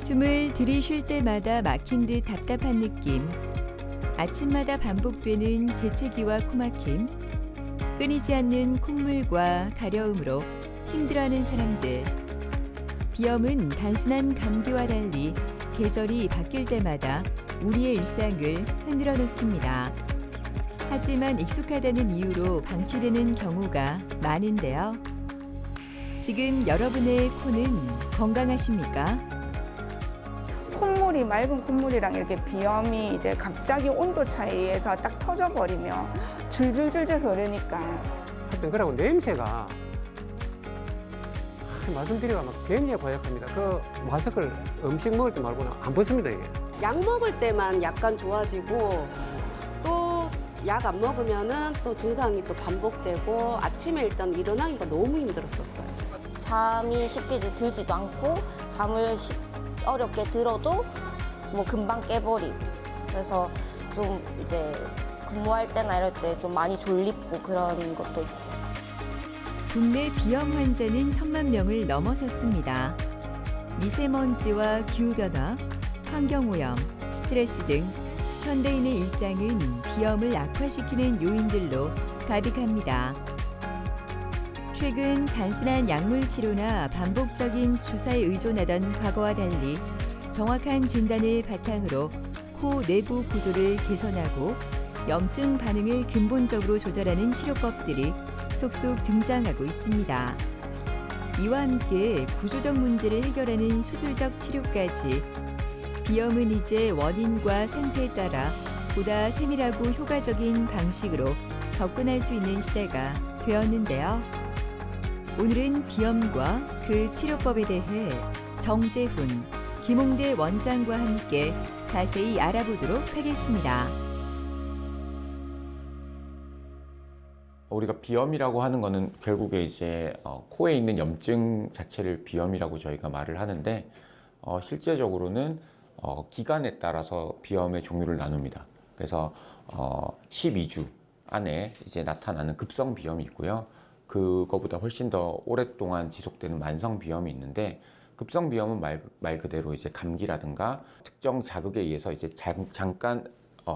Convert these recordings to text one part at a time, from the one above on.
숨을 들이쉴 때마다 막힌 듯 답답한 느낌, 아침마다 반복되는 재채기와 코막힘, 끊이지 않는 콧물과 가려움으로 힘들어하는 사람들. 비염은 단순한 감기와 달리 계절이 바뀔 때마다 우리의 일상을 흔들어 놓습니다. 하지만 익숙하다는 이유로 방치되는 경우가 많은데요. 지금 여러분의 코는 건강하십니까? 콧물이 맑은 콧물이랑 이렇게 비염이 이제 갑자기 온도 차이에서 딱 터져버리면 줄줄줄줄 흐르니까 하여튼 그러고 냄새가 말씀드리기가 막 굉장히 고약합니다. 그 마스크를 음식 먹을 때 말고는 안 벗습니다 이게. 약 먹을 때만 약간 좋아지고 또 약 안 먹으면은 또 증상이 또 반복되고 아침에 일단 일어나기가 너무 힘들었었어요. 잠이 쉽게 이제 들지도 않고 잠을 어렵게 들어도 뭐 금방 깨버리고 그래서 좀 이제 근무할 때나 이럴 때 좀 많이 졸립고 그런 것도 있고. 국내 비염 환자는 1,000만 명을 넘어섰습니다. 미세먼지와 기후변화, 환경오염, 스트레스 등 현대인의 일상은 비염을 악화시키는 요인들로 가득합니다. 최근 단순한 약물 치료나 반복적인 주사에 의존하던 과거와 달리 정확한 진단을 바탕으로 코 내부 구조를 개선하고 염증 반응을 근본적으로 조절하는 치료법들이 속속 등장하고 있습니다. 이와 함께 구조적 문제를 해결하는 수술적 치료까지 비염은 이제 원인과 상태에 따라 보다 세밀하고 효과적인 방식으로 접근할 수 있는 시대가 되었는데요. 오늘은 비염과 그 치료법에 대해 정재훈, 김홍대 원장과 함께 자세히 알아보도록 하겠습니다. 우리가 비염이라고 하는 거는 결국에 이제 코에 있는 염증 자체를 비염이라고 저희가 말을 하는데 실제적으로는 기간에 따라서 비염의 종류를 나눕니다. 그래서 12주 안에 이제 나타나는 급성 비염이 있고요. 그거보다 훨씬 더 오랫동안 지속되는 만성 비염이 있는데 급성 비염은 말 그대로 이제 감기라든가 특정 자극에 의해서 이제 잠깐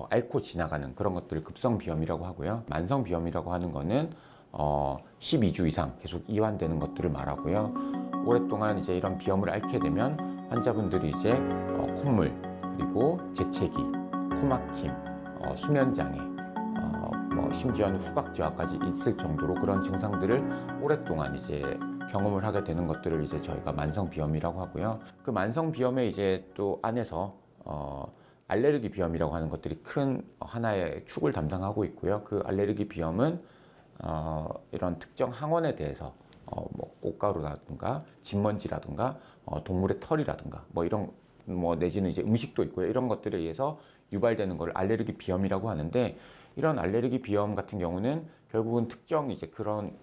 앓고 지나가는 그런 것들을 급성 비염이라고 하고요. 만성 비염이라고 하는 거는 12주 이상 계속 이완되는 것들을 말하고요. 오랫동안 이제 이런 비염을 앓게 되면 환자분들이 이제 콧물, 그리고 재채기, 코막힘, 수면 장애, 심지어는 후각저하까지 있을 정도로 그런 증상들을 오랫동안 이제 경험을 하게 되는 것들을 이제 저희가 만성 비염이라고 하고요. 그 만성 비염의 이제 또 안에서 알레르기 비염이라고 하는 것들이 큰 하나의 축을 담당하고 있고요. 그 알레르기 비염은 이런 특정 항원에 대해서 꽃가루라든가 진먼지라든가 동물의 털이라든가 이런 내지는 이제 음식도 있고요. 이런 것들에 의해서 유발되는 걸 알레르기 비염이라고 하는데 이런 알레르기 비염 같은 경우는 결국은 특정 이제 그런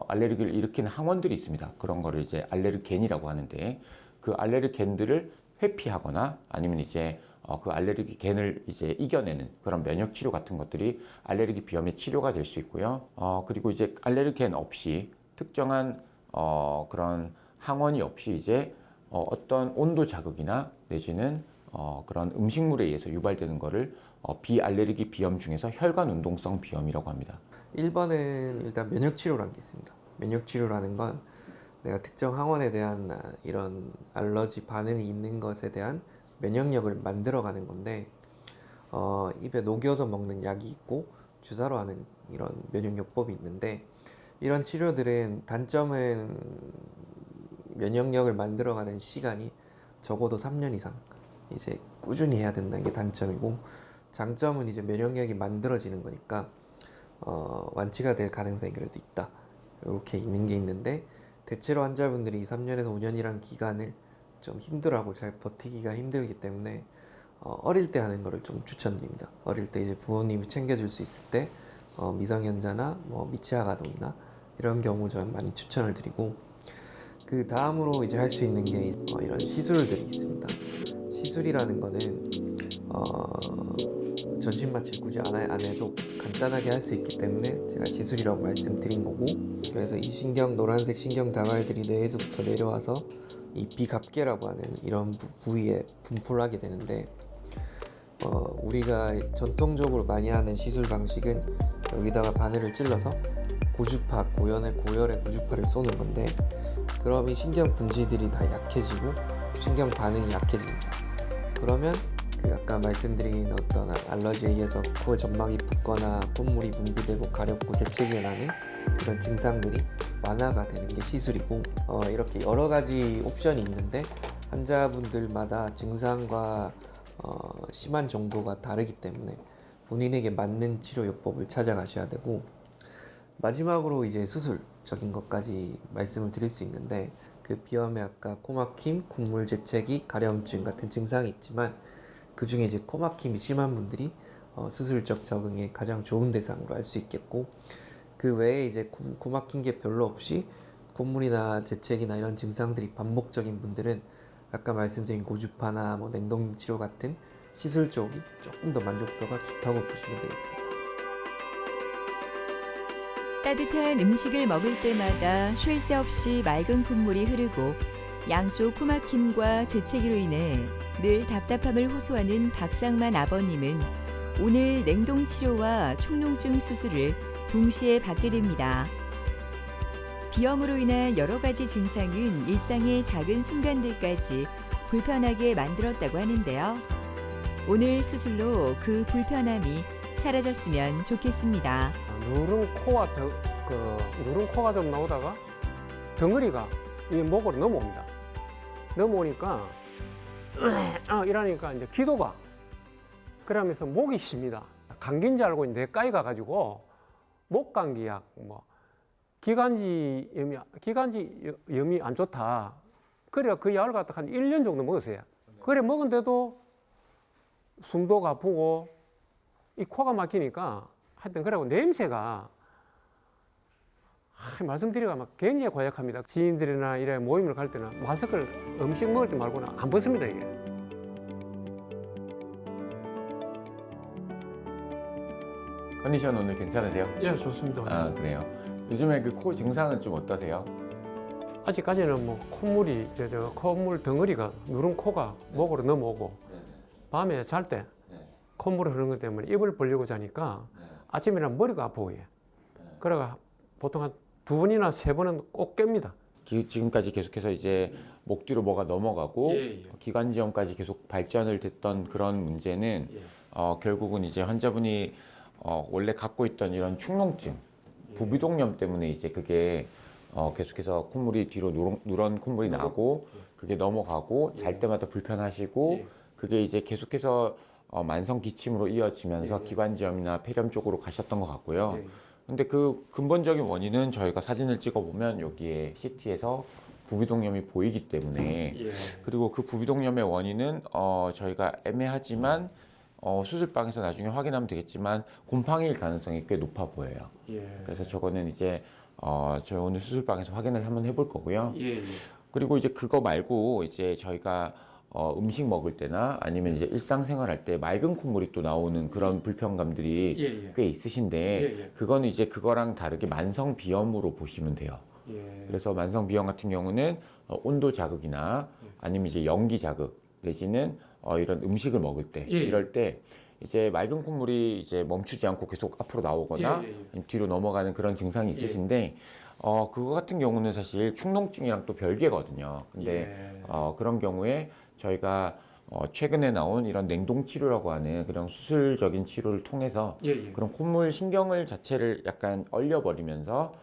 알레르기를 일으키는 항원들이 있습니다. 그런 거를 이제 알레르겐이라고 하는데 그 알레르겐들을 회피하거나 아니면 이제 그 알레르기 겐을 이제 이겨내는 그런 면역 치료 같은 것들이 알레르기 비염의 치료가 될 수 있고요. 그리고 이제 알레르겐 없이 특정한 그런 항원이 없이 이제 어떤 온도 자극이나 내지는 그런 음식물에 의해서 유발되는 거를 비알레르기 비염 중에서 혈관 운동성 비염이라고 합니다. 1번은 일단 면역 치료라는 게 있습니다. 면역 치료라는 건 내가 특정 항원에 대한 이런 알러지 반응이 있는 것에 대한 면역력을 만들어가는 건데 입에 녹여서 먹는 약이 있고 주사로 하는 이런 면역요법이 있는데 이런 치료들은 단점은 면역력을 만들어가는 시간이 적어도 3년 이상 이제 꾸준히 해야 된다는 게 단점이고 장점은 이제 면역력이 만들어지는 거니까 완치가 될 가능성이 그래도 있다. 이렇게 있는 게 있는데 대체로 환자분들이 3년에서 5년이라는 기간을 좀 힘들어하고 잘 버티기가 힘들기 때문에 어릴 때 하는 거를 좀 추천드립니다. 어릴 때 이제 부모님이 챙겨줄 수 있을 때 미성년자나 미취학 아동이나 이런 경우 저는 많이 추천을 드리고 그 다음으로 이제 할 수 있는 게 이런 시술들이 있습니다. 시술이라는 거는 전신 마취 굳이 안 해도 간단하게 할 수 있기 때문에 제가 시술이라고 말씀드린 거고 그래서 이 노란색 신경 다발들이 뇌에서부터 내려와서 이 비갑계라고 하는 이런 부위에 분포를 하게 되는데 우리가 전통적으로 많이 하는 시술 방식은 여기다가 바늘을 찔러서 고주파, 고열의 고주파를 쏘는 건데 그럼 이 신경 분지들이 다 약해지고 신경 반응이 약해집니다. 그러면 그 아까 말씀드린 어떤 알러지에 의해서 코 점막이 붓거나 콧물이 분비되고 가렵고 재채기가 나는 이런 증상들이 완화가 되는 게 시술이고 이렇게 여러 가지 옵션이 있는데 환자분들마다 증상과 심한 정도가 다르기 때문에 본인에게 맞는 치료요법을 찾아가셔야 되고 마지막으로 이제 수술적인 것까지 말씀을 드릴 수 있는데 그 비염에 아까 코막힘, 콧물 재채기, 가려움증 같은 증상이 있지만 그 중에 이제 코막힘이 심한 분들이 수술적 적응에 가장 좋은 대상으로 할 수 있겠고 그 외에 이제 코막힌 게 별로 없이 콧물이나 재채기나 이런 증상들이 반복적인 분들은 아까 말씀드린 고주파나 뭐 냉동 치료 같은 시술 쪽이 조금 더 만족도가 좋다고 보시면 되겠습니다. 따뜻한 음식을 먹을 때마다 쉴 새 없이 맑은 콧물이 흐르고 양쪽 코막힘과 재채기로 인해 늘 답답함을 호소하는 박상만 아버님은 오늘 냉동 치료와 축농증 수술을 동시에 받게 됩니다. 비염으로 인한 여러 가지 증상은 일상의 작은 순간들까지 불편하게 만들었다고 하는데요. 오늘 수술로 그 불편함이 사라졌으면 좋겠습니다. 누른 코가 좀 나오다가 덩어리가 이 목으로 넘어옵니다. 넘어오니까 이러니까 이제 기도가 그러면서 목이 쉽니다. 감기인 줄 알고 내과에 가가지고 목 감기약 기관지 염이 안 좋다. 그래 그 약을 갖다 한 1년 정도 먹었어요. 그래 먹은데도 숨도 아프고 이 코가 막히니까 하여튼 그러고 냄새가 말씀드리기가 막 굉장히 고약합니다. 지인들이나 이래 모임을 갈 때는 마스크를 음식 먹을 때 말고는 안 벗습니다 이게. 컨디션 오늘 괜찮으세요? 예, 좋습니다. 아, 그래요. 요즘에 그 코 증상은 좀 어떠세요? 아직까지는 뭐 콧물이 저 콧물 덩어리가 누른 코가 목으로 넘어오고 밤에 잘 때 콧물이 흐르는 것 때문에 입을 벌리고 자니까 아침에는 머리가 아프고 해. 그래가 보통 한 2번이나 3번은 꼭 깹니다. 지금까지 계속해서 이제 목 뒤로 뭐가 넘어가고 예. 기관지염까지 계속 발전을 됐던 그런 문제는 결국은 이제 환자분이 원래 갖고 있던 이런 축농증, 부비동염 때문에 이제 그게 계속해서 콧물이 뒤로 누런 콧물이 나고 그게 넘어가고 잘 때마다 불편하시고 그게 이제 계속해서 만성 기침으로 이어지면서 기관지염이나 폐렴 쪽으로 가셨던 것 같고요. 근데 그 근본적인 원인은 저희가 사진을 찍어보면 여기에 CT에서 부비동염이 보이기 때문에 그리고 그 부비동염의 원인은 저희가 애매하지만 수술방에서 나중에 확인하면 되겠지만 곰팡이일 가능성이 꽤 높아 보여요. 그래서 저거는 이제 저희 오늘 수술방에서 확인을 한번 해볼 거고요. 그리고 이제 그거 말고 이제 저희가 음식 먹을 때나 아니면 이제 일상생활할 때 맑은 콧물이 또 나오는 그런 불편감들이 꽤 있으신데 그거는 이제 그거랑 다르게 만성 비염으로 보시면 돼요. 그래서 만성 비염 같은 경우는 온도 자극이나 아니면 이제 연기 자극 내지는 이런 음식을 먹을 때 이럴 때 이제 맑은 콧물이 이제 멈추지 않고 계속 앞으로 나오거나 뒤로 넘어가는 그런 증상이 있으신데 그거 같은 경우는 사실 축농증이랑 또 별개거든요. 근데 그런 경우에 저희가 최근에 나온 이런 냉동 치료라고 하는 그런 수술적인 치료를 통해서 그런 콧물 신경을 자체를 약간 얼려버리면서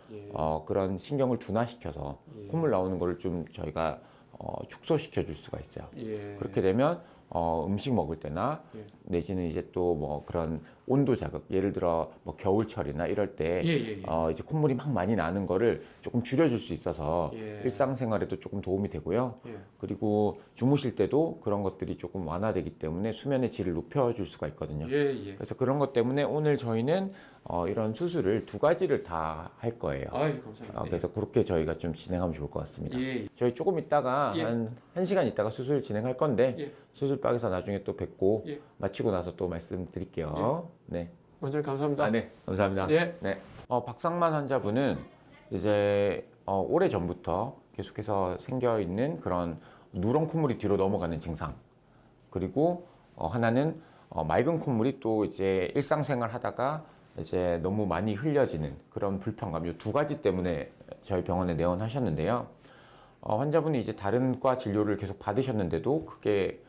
그런 신경을 둔화시켜서 콧물 나오는 거를 좀 저희가 축소시켜 줄 수가 있어요. 그렇게 되면 음식 먹을 때나 내지는 이제 또 뭐 그런 온도 자극, 예를 들어 뭐 겨울철이나 이럴 때 이제 콧물이 막 많이 나는 거를 조금 줄여줄 수 있어서 일상생활에도 조금 도움이 되고요. 그리고 주무실 때도 그런 것들이 조금 완화되기 때문에 수면의 질을 높여줄 수가 있거든요. 그래서 그런 것 때문에 오늘 저희는 이런 수술을 2가지를 다 할 거예요. 감사합니다. 그래서 그렇게 저희가 좀 진행하면 좋을 것 같습니다. 저희 조금 있다가 한 1시간 있다가 수술 진행할 건데 수술방에서 나중에 또 뵙고 마치고 나서 또 말씀드릴게요. 네. 원장님 감사합니다. 네, 감사합니다. 네. 박상만 환자분은 이제 오래 전부터 계속해서 생겨 있는 그런 누런 콧물이 뒤로 넘어가는 증상. 그리고 하나는 맑은 콧물이 또 이제 일상생활 하다가 이제 너무 많이 흘려지는 그런 불편감. 이 두 가지 때문에 저희 병원에 내원하셨는데요. 환자분이 이제 다른 과 진료를 계속 받으셨는데도 그게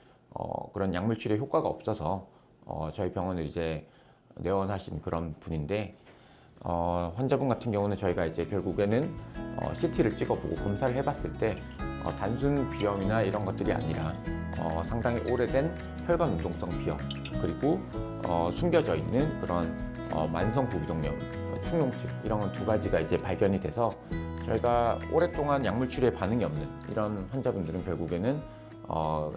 그런 약물 치료 효과가 없어서 저희 병원을 이제 내원하신 그런 분인데, 환자분 같은 경우는 저희가 이제 결국에는 CT를 찍어보고 검사를 해봤을 때 단순 비염이나 이런 것들이 아니라 상당히 오래된 혈관 운동성 비염, 그리고 숨겨져 있는 그런 만성 부비동염, 축농증, 이런 두 가지가 이제 발견이 돼서 저희가 오랫동안 약물 치료에 반응이 없는 이런 환자분들은 결국에는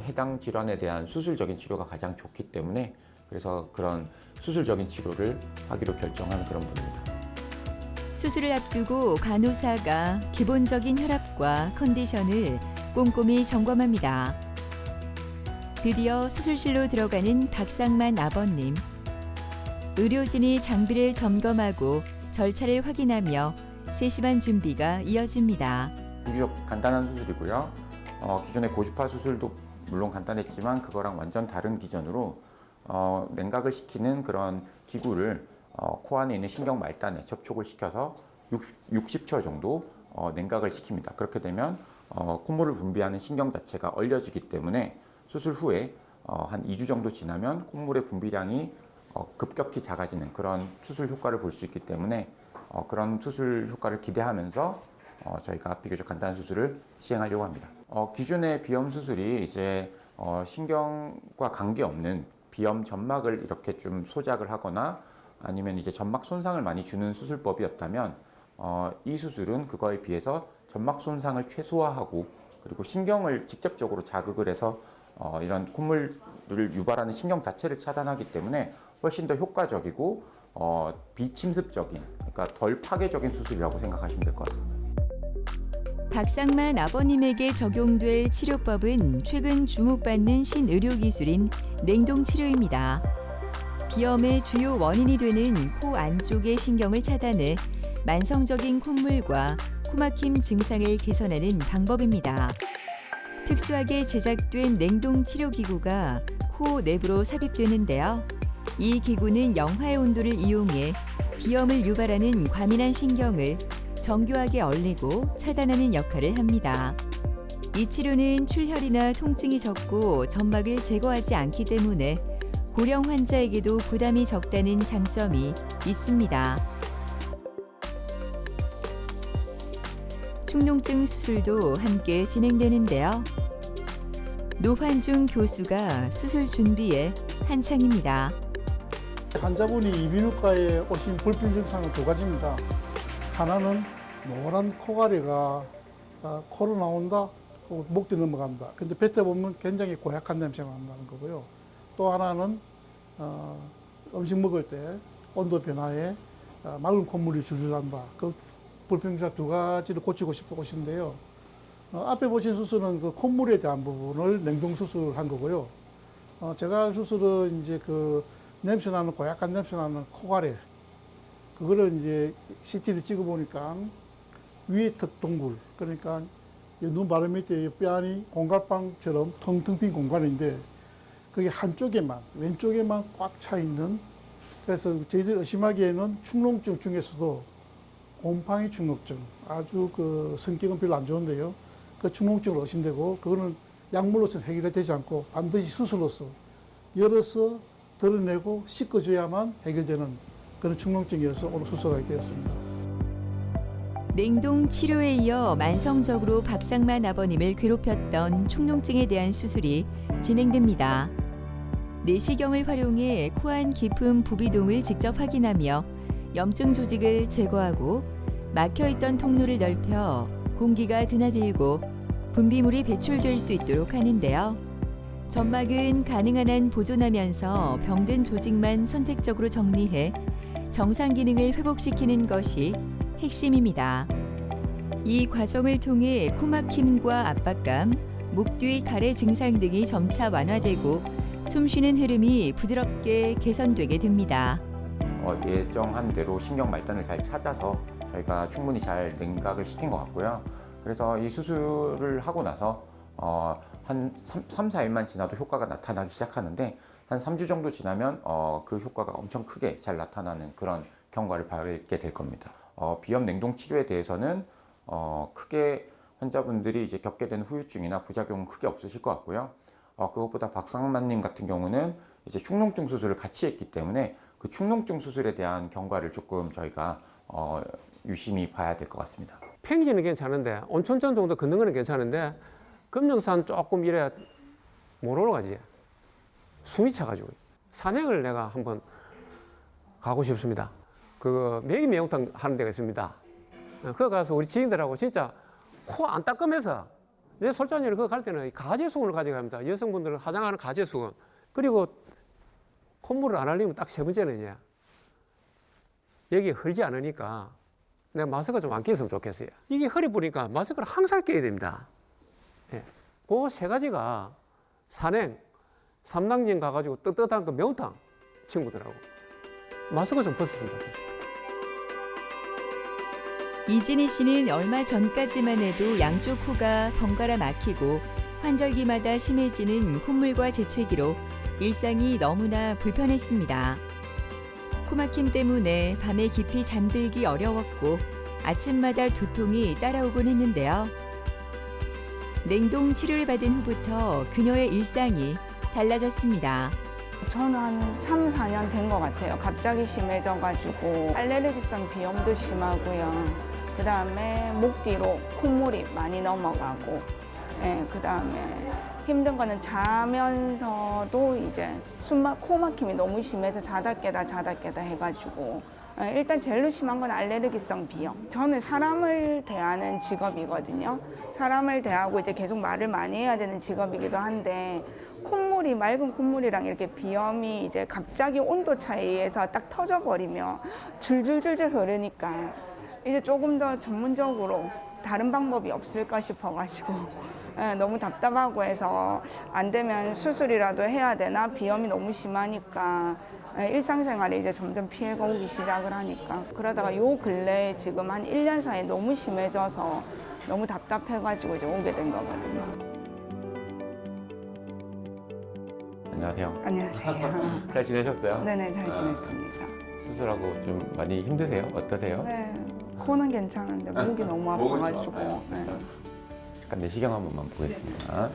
해당 질환에 대한 수술적인 치료가 가장 좋기 때문에, 그래서 그런 수술적인 치료를 하기로 결정한 그런 분입니다. 수술을 앞두고 간호사가 기본적인 혈압과 컨디션을 꼼꼼히 점검합니다. 드디어 수술실로 들어가는 박상만 아버님. 의료진이 장비를 점검하고 절차를 확인하며 세심한 준비가 이어집니다. 비교적 간단한 수술이고요. 기존의 고주파 수술도 물론 간단했지만 그거랑 완전 다른 기전으로 냉각을 시키는 그런 기구를 코 안에 있는 신경 말단에 접촉을 시켜서 60초 정도 냉각을 시킵니다. 그렇게 되면 콧물을 분비하는 신경 자체가 얼려지기 때문에 수술 후에 한 2주 정도 지나면 콧물의 분비량이 급격히 작아지는 그런 수술 효과를 볼 수 있기 때문에 그런 수술 효과를 기대하면서 저희가 비교적 간단한 수술을 시행하려고 합니다. 기존의 비염 수술이 이제 신경과 관계없는 비염 점막을 이렇게 좀 소작을 하거나 아니면 이제 점막 손상을 많이 주는 수술법이었다면 이 수술은 그거에 비해서 점막 손상을 최소화하고 그리고 신경을 직접적으로 자극을 해서 이런 콧물을 유발하는 신경 자체를 차단하기 때문에 훨씬 더 효과적이고 비침습적인, 그러니까 덜 파괴적인 수술이라고 생각하시면 될 것 같습니다. 박상만 아버님에게 적용될 치료법은 최근 주목받는 신의료기술인 냉동치료입니다. 비염의 주요 원인이 되는 코 안쪽의 신경을 차단해 만성적인 콧물과 코막힘 증상을 개선하는 방법입니다. 특수하게 제작된 냉동치료기구가 코 내부로 삽입되는데요. 이 기구는 영하의 온도를 이용해 비염을 유발하는 과민한 신경을 정교하게 얼리고 차단하는 역할을 합니다. 이 치료는 출혈이나 통증이 적고 점막을 제거하지 않기 때문에 고령 환자에게도 부담이 적다는 장점이 있습니다. 축농증 수술도 함께 진행되는데요. 노환중 교수가 수술 준비에 한창입니다. 환자분이 이비인후과에 오신 불편 증상은 두 가지입니다. 하나는 노란 코가리가 코로 나온다, 목 뒤 넘어간다. 근데 뱉어 보면 굉장히 고약한 냄새가 난다는 거고요. 또 하나는 음식 먹을 때 온도 변화에 맑은 콧물이 줄줄 난다. 그 불편 증상 두 가지를 고치고 싶어 오신데요. 앞에 보신 수술은 그 콧물에 대한 부분을 냉동 수술한 거고요. 제가 할 수술은 이제 그 냄새 나는 고약한 냄새 나는 코가래, 그거를 이제 CT를 찍어 보니까 위에 턱 동굴, 그러니까 눈 바로 밑에 뼈안이 공갈빵처럼 텅텅 빈 공간인데 그게 한쪽에만, 왼쪽에만 꽉 차 있는, 그래서 저희들이 의심하기에는 축농증 중에서도 곰팡이 축농증, 아주 그 성격은 별로 안 좋은데요. 그 축농증을 의심되고, 그거는 약물로서는 해결이 되지 않고 반드시 수술로서 열어서 드러내고 씻어줘야만 해결되는 그런 축농증이어서 오늘 수술하게 되었습니다. 냉동 치료에 이어 만성적으로 박상만 아버님을 괴롭혔던 축농증에 대한 수술이 진행됩니다. 내시경을 활용해 코 안 깊은 부비동을 직접 확인하며 염증 조직을 제거하고 막혀있던 통로를 넓혀 공기가 드나들고 분비물이 배출될 수 있도록 하는데요. 점막은 가능한 한 보존하면서 병든 조직만 선택적으로 정리해 정상 기능을 회복시키는 것이 핵심입니다. 이 과정을 통해 코막힘과 압박감, 목 뒤 가래 증상 등이 점차 완화되고 숨쉬는 흐름이 부드럽게 개선되게 됩니다. 예정한 대로 신경 말단을 잘 찾아서 저희가 충분히 잘 냉각을 시킨 것 같고요. 그래서 이 수술을 하고 나서 한 3, 4일만 지나도 효과가 나타나기 시작하는데 한 3주 정도 지나면 그 효과가 엄청 크게 잘 나타나는 그런 경과를 밟게 될 겁니다. 비염 냉동 치료에 대해서는 크게 환자분들이 이제 겪게 되는 후유증이나 부작용은 크게 없으실 것 같고요. 그것보다 박상만님 같은 경우는 이제 축농증 수술을 같이 했기 때문에 그 축농증 수술에 대한 경과를 조금 저희가 유심히 봐야 될 것 같습니다. 평지는 괜찮은데 온천천 정도 걷는 거는 괜찮은데 금령산 조금 이래 못 올라가지. 숨이 차가지고 산행을 내가 한번 가고 싶습니다. 그 매기매운탕 하는 데가 있습니다. 거기 가서 우리 지인들하고 진짜 코 안 닦으면서 내 솔직히 그거 갈 때는 가재수건을 가져갑니다. 여성분들은 화장하는 가재수건. 그리고 콧물을 안 흘리면 딱 세 번째는 이제 여기 흘지 않으니까 내가 마스크 좀 안 꼈으면 좋겠어요. 이게 허리 부니까 마스크를 항상 껴야 됩니다. 예. 그 세 가지가 산행, 삼당진 가가지고 뜨뜻한 그 매운탕 친구들하고 마스크 좀 벗었으면 좋겠어요. 이진희 씨는 얼마 전까지만 해도 양쪽 코가 번갈아 막히고 환절기마다 심해지는 콧물과 재채기로 일상이 너무나 불편했습니다. 코막힘 때문에 밤에 깊이 잠들기 어려웠고 아침마다 두통이 따라오곤 했는데요. 냉동 치료를 받은 후부터 그녀의 일상이 달라졌습니다. 저는 한 3, 4년 된 것 같아요. 갑자기 심해져가지고 알레르기성 비염도 심하고요. 그 다음에 목 뒤로 콧물이 많이 넘어가고, 예, 그 다음에 힘든 거는 자면서도 이제 코막힘이 너무 심해서 자다 깨다 해가지고, 예, 일단 제일 심한 건 알레르기성 비염. 저는 사람을 대하는 직업이거든요. 사람을 대하고 이제 계속 말을 많이 해야 되는 직업이기도 한데, 맑은 콧물이랑 이렇게 비염이 이제 갑자기 온도 차이에서 딱 터져버리면 줄줄줄줄 흐르니까 이제 조금 더 전문적으로 다른 방법이 없을까 싶어가지고 너무 답답하고 해서 안 되면 수술이라도 해야 되나 비염이 너무 심하니까 일상생활에 이제 점점 피해가 오기 시작을 하니까 그러다가 요 근래에 지금 한 1년 사이에 너무 심해져서 너무 답답해가지고 이제 오게 된 거거든요. 안녕하세요. 안녕하세요. 잘 지내셨어요? 네네, 잘 지냈습니다. 수술하고 좀 많이 힘드세요? 어떠세요? 네, 코는 괜찮은데 목이 너무 아파가지고. 네. 잠깐 내시경 한 번만 보겠습니다.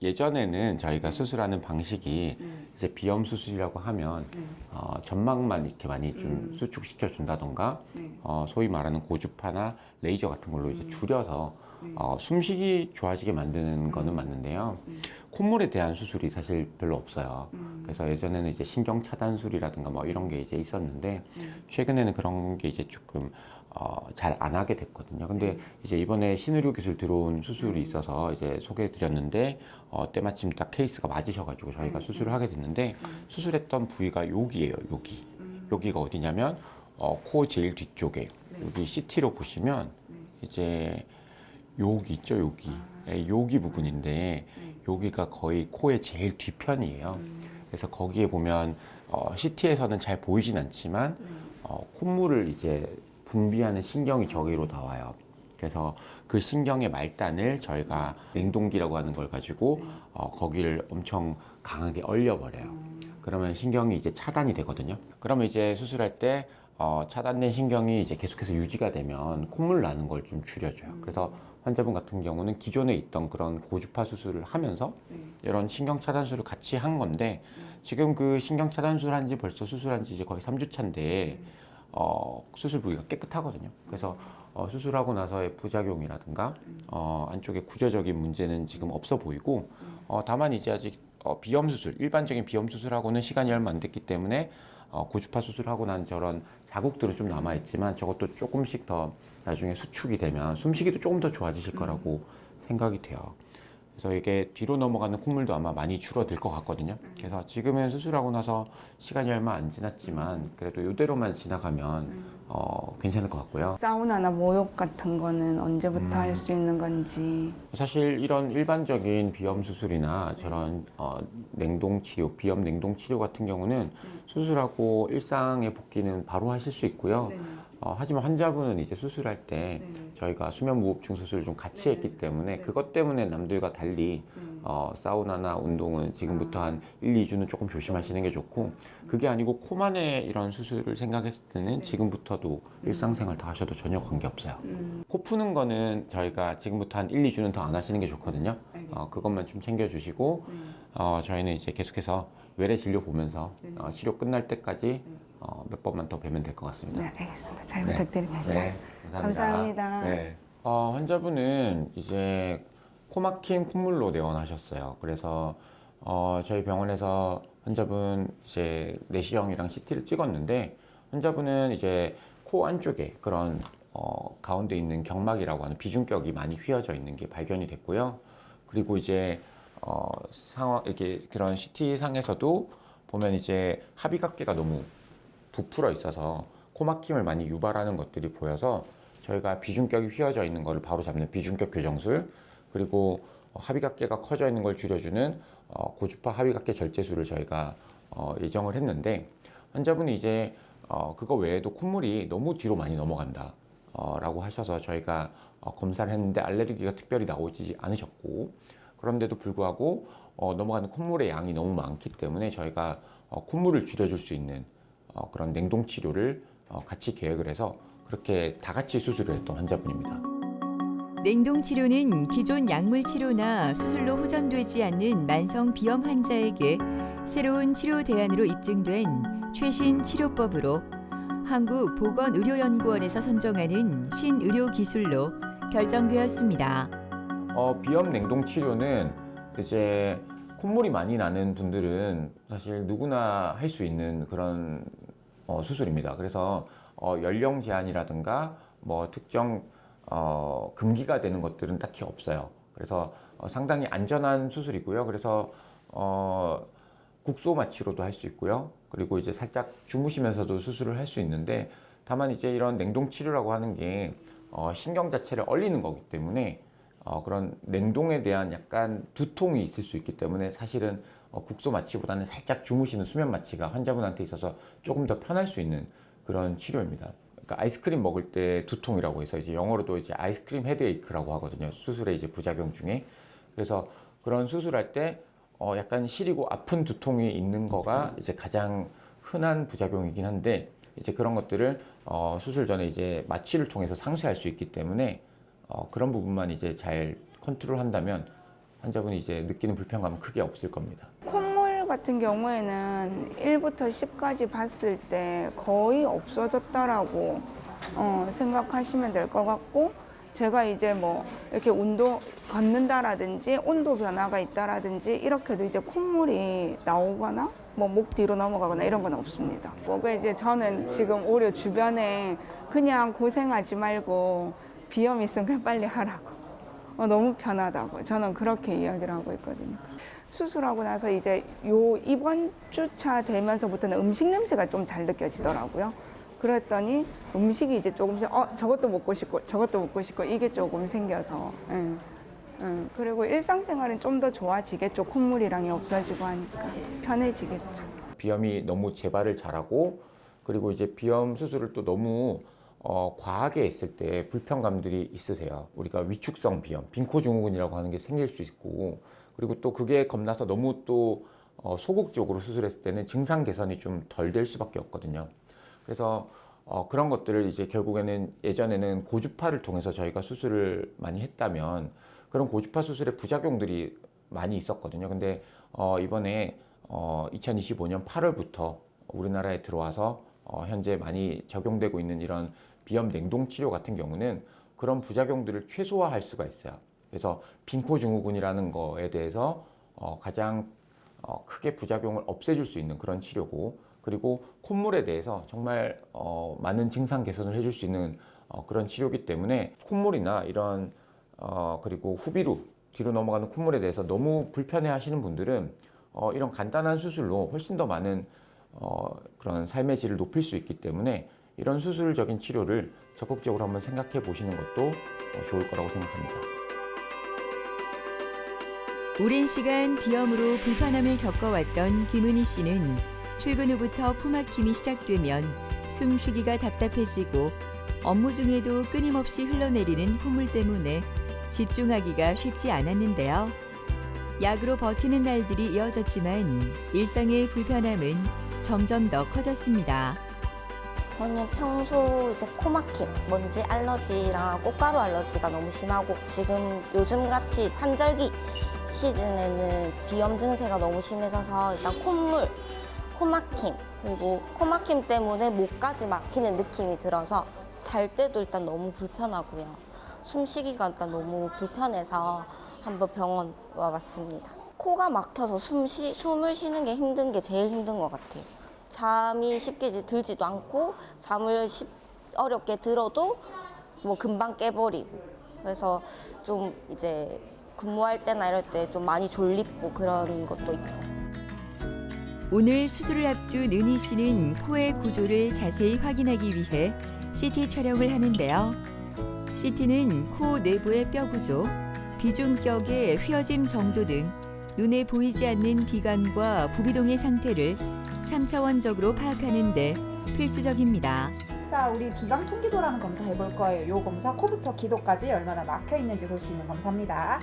예전에는 저희가 수술하는 방식이 이제 비염 수술이라고 하면 점막만 이렇게 많이 좀 수축시켜 준다던가 소위 말하는 고주파나 레이저 같은 걸로 이제 줄여서 숨쉬기 좋아지게 만드는 거는 맞는데요. 콧물에 대한 수술이 사실 별로 없어요. 그래서 예전에는 이제 신경 차단술이라든가 뭐 이런 게 이제 있었는데 최근에는 그런 게 이제 조금 잘 안 하게 됐거든요. 근데 이제 이번에 신의료 기술 들어온 수술이 있어서 이제 소개해 드렸는데 때마침 딱 케이스가 맞으셔가지고 저희가 수술을 하게 됐는데 수술했던 부위가 여기예요. 여기가 어디냐면 코 제일 뒤쪽에 여기 CT로 보시면 이제 여기 있죠, 여기 부분인데 여기가 거의 코의 제일 뒤편이에요. 그래서 거기에 보면 CT에서는 잘 보이진 않지만 콧물을 이제 분비하는 신경이 저기로 나와요. 그래서 그 신경의 말단을 저희가 냉동기라고 하는 걸 가지고 거기를 엄청 강하게 얼려버려요. 그러면 신경이 이제 차단이 되거든요. 그러면 이제 수술할 때 차단된 신경이 이제 계속해서 유지가 되면 콧물 나는 걸 좀 줄여줘요. 그래서 환자분 같은 경우는 기존에 있던 그런 고주파 수술을 하면서 이런 신경 차단술을 같이 한 건데 지금 그 신경 차단술 한지 벌써 수술한 지 이제 거의 3주 차인데 수술 부위가 깨끗하거든요. 그래서 수술하고 나서의 부작용이라든가 안쪽에 구조적인 문제는 지금 없어 보이고 다만 이제 아직 비염 수술, 일반적인 비염 수술하고는 시간이 얼마 안 됐기 때문에 고주파 수술하고 난 저런 자국들은 좀 남아있지만 저것도 조금씩 더 나중에 수축이 되면 숨쉬기도 조금 더 좋아지실 거라고 생각이 돼요. 그래서 이게 뒤로 넘어가는 콧물도 아마 많이 줄어들 것 같거든요. 그래서 지금은 수술하고 나서 시간이 얼마 안 지났지만 그래도 이대로만 지나가면 괜찮을 것 같고요. 사우나나 목욕 같은 거는 언제부터 할 수 있는 건지. 사실 이런 일반적인 비염 수술이나 저런 냉동 치료, 비염 냉동 치료 같은 경우는 수술하고 일상의 복귀는 바로 하실 수 있고요. 하지만 환자분은 이제 수술할 때 저희가 수면무호흡증 수술을 좀 같이 했기 때문에 그것 때문에 남들과 달리 사우나나 운동은 지금부터 한 1, 2주는 조금 조심하시는 게 좋고, 그게 아니고 코만의 이런 수술을 생각했을 때는 지금부터도 일상생활 다 하셔도 전혀 관계없어요. 코 푸는 거는 저희가 지금부터 한 1, 2주는 더 안 하시는 게 좋거든요. 그것만 좀 챙겨주시고 저희는 이제 계속해서 외래 진료 보면서 치료 끝날 때까지 몇 번만 더 뵈면 될 것 같습니다. 네, 알겠습니다. 잘 네. 부탁드립니다. 네, 감사합니다. 네. 환자분은 이제 코막힘 콧물로 내원하셨어요. 그래서 저희 병원에서 환자분 이제 내시경이랑 CT를 찍었는데, 환자분은 이제 코 안쪽에 그런 가운데 있는 경막이라고 하는 비중격이 많이 휘어져 있는 게 발견이 됐고요. 그리고 이제 이렇게 그런 CT 상에서도 보면 이제 합의각계가 너무 부풀어 있어서 코막힘을 많이 유발하는 것들이 보여서 저희가 비중격이 휘어져 있는 것을 바로 잡는 비중격 교정술, 그리고 합의각계가 커져 있는 걸 줄여주는 고주파 합의각계 절제술을 저희가 예정을 했는데, 환자분이 이제 그거 외에도 콧물이 너무 뒤로 많이 넘어간다 라고 하셔서 저희가 검사를 했는데 알레르기가 특별히 나오지 않으셨고, 그런데도 불구하고 넘어가는 콧물의 양이 너무 많기 때문에 저희가 콧물을 줄여줄 수 있는 그런 냉동 치료를 같이 계획을 해서 그렇게 다 같이 수술을 했던 환자분입니다. 냉동 치료는 기존 약물 치료나 수술로 호전되지 않는 만성 비염 환자에게 새로운 치료 대안으로 입증된 최신 치료법으로 한국보건의료연구원에서 선정하는 신의료 기술로 결정되었습니다. 비염 냉동 치료는 이제 콧물이 많이 나는 분들은 사실 누구나 할 수 있는 그런 수술입니다. 그래서 연령 제한이라든가 뭐 특정 금기가 되는 것들은 딱히 없어요. 그래서 상당히 안전한 수술이고요. 그래서 국소 마취로도 할 수 있고요. 그리고 이제 살짝 주무시면서도 수술을 할 수 있는데, 다만 이제 이런 냉동 치료라고 하는 게 신경 자체를 얼리는 거기 때문에 그런 냉동에 대한 약간 두통이 있을 수 있기 때문에 사실은 국소 마취보다는 살짝 주무시는 수면 마취가 환자분한테 있어서 조금 더 편할 수 있는 그런 치료입니다. 그러니까 아이스크림 먹을 때 두통이라고 해서 이제 영어로도 이제 아이스크림 헤드에이크라고 하거든요. 수술의 이제 부작용 중에. 그래서 그런 수술할 때 약간 시리고 아픈 두통이 있는 거가 이제 가장 흔한 부작용이긴 한데, 이제 그런 것들을 수술 전에 이제 마취를 통해서 상쇄할 수 있기 때문에 그런 부분만 이제 잘 컨트롤한다면 환자분이 이제 느끼는 불편감은 크게 없을 겁니다. 콧물 같은 경우에는 1부터 10까지 봤을 때 거의 없어졌다라고 생각하시면 될 것 같고, 제가 이제 뭐 이렇게 걷는다라든지 온도 변화가 있다라든지 이렇게도 이제 콧물이 나오거나 뭐 목 뒤로 넘어가거나 이런 건 없습니다. 뭐가 이제 저는 지금 오히려 주변에 그냥 고생하지 말고 비염 있으면 그냥 빨리 하라고, 너무 편하다고 저는 그렇게 이야기를 하고 있거든요. 수술하고 나서 이제 이번 주차 되면서부터는 음식 냄새가 좀 잘 느껴지더라고요. 그랬더니 음식이 이제 조금씩 저것도 먹고 싶고 저것도 먹고 싶고 이게 조금 생겨서 그리고 일상생활은 좀 더 좋아지겠죠. 콧물이랑이 없어지고 하니까 편해지겠죠. 비염이 너무 재발을 잘하고, 그리고 이제 비염 수술을 또 너무 과하게 했을 때 불편감들이 있으세요. 우리가 위축성 비염, 빈코증후군이라고 하는 게 생길 수 있고, 그리고 또 그게 겁나서 너무 또 소극적으로 수술했을 때는 증상 개선이 좀 덜 될 수밖에 없거든요. 그래서 그런 것들을 이제 결국에는 예전에는 고주파를 통해서 저희가 수술을 많이 했다면 그런 고주파 수술의 부작용들이 많이 있었거든요. 근데 이번에 2025년 8월부터 우리나라에 들어와서 현재 많이 적용되고 있는 이런 비염 냉동 치료 같은 경우는 그런 부작용들을 최소화할 수가 있어요. 그래서 빈코증후군이라는 거에 대해서 가장 크게 부작용을 없애줄 수 있는 그런 치료고, 그리고 콧물에 대해서 정말 많은 증상 개선을 해줄 수 있는 그런 치료이기 때문에 콧물이나 이런 그리고 후비루 뒤로 넘어가는 콧물에 대해서 너무 불편해 하시는 분들은 이런 간단한 수술로 훨씬 더 많은 그런 삶의 질을 높일 수 있기 때문에 이런 수술적인 치료를 적극적으로 한번 생각해 보시는 것도 좋을 거라고 생각합니다. 오랜 시간 비염으로 불편함을 겪어왔던 김은희 씨는 출근 후부터 코막힘이 시작되면 숨쉬기가 답답해지고 업무 중에도 끊임없이 흘러내리는 콧물 때문에 집중하기가 쉽지 않았는데요. 약으로 버티는 날들이 이어졌지만 일상의 불편함은 점점 더 커졌습니다. 저는 평소 이제 코막힘, 먼지 알러지랑 꽃가루 알러지가 너무 심하고 지금 요즘같이 환절기 시즌에는 비염 증세가 너무 심해져서 일단 콧물, 코막힘, 그리고 코막힘 때문에 목까지 막히는 느낌이 들어서 잘 때도 일단 너무 불편하고요. 숨쉬기가 일단 너무 불편해서 한번 병원 와봤습니다. 코가 막혀서 숨을 쉬는 게 힘든 게 제일 힘든 것 같아요. 잠이 쉽게 들지도 않고 잠을 어렵게 들어도 뭐 금방 깨버리고 그래서 좀 이제 근무할 때나 이럴 때 좀 많이 졸립고 그런 것도 있고. 오늘 수술을 앞둔 은희 씨는 코의 구조를 자세히 확인하기 위해 CT 촬영을 하는데요. CT는 코 내부의 뼈 구조, 비중격의 휘어짐 정도 등 눈에 보이지 않는 비관과 부비동의 상태를 3차원적으로 파악하는 데 필수적입니다. 자, 우리 비강 통기도라는 검사 해볼 거예요. 이 검사 코부터 기도까지 얼마나 막혀 있는지 볼 수 있는 검사입니다.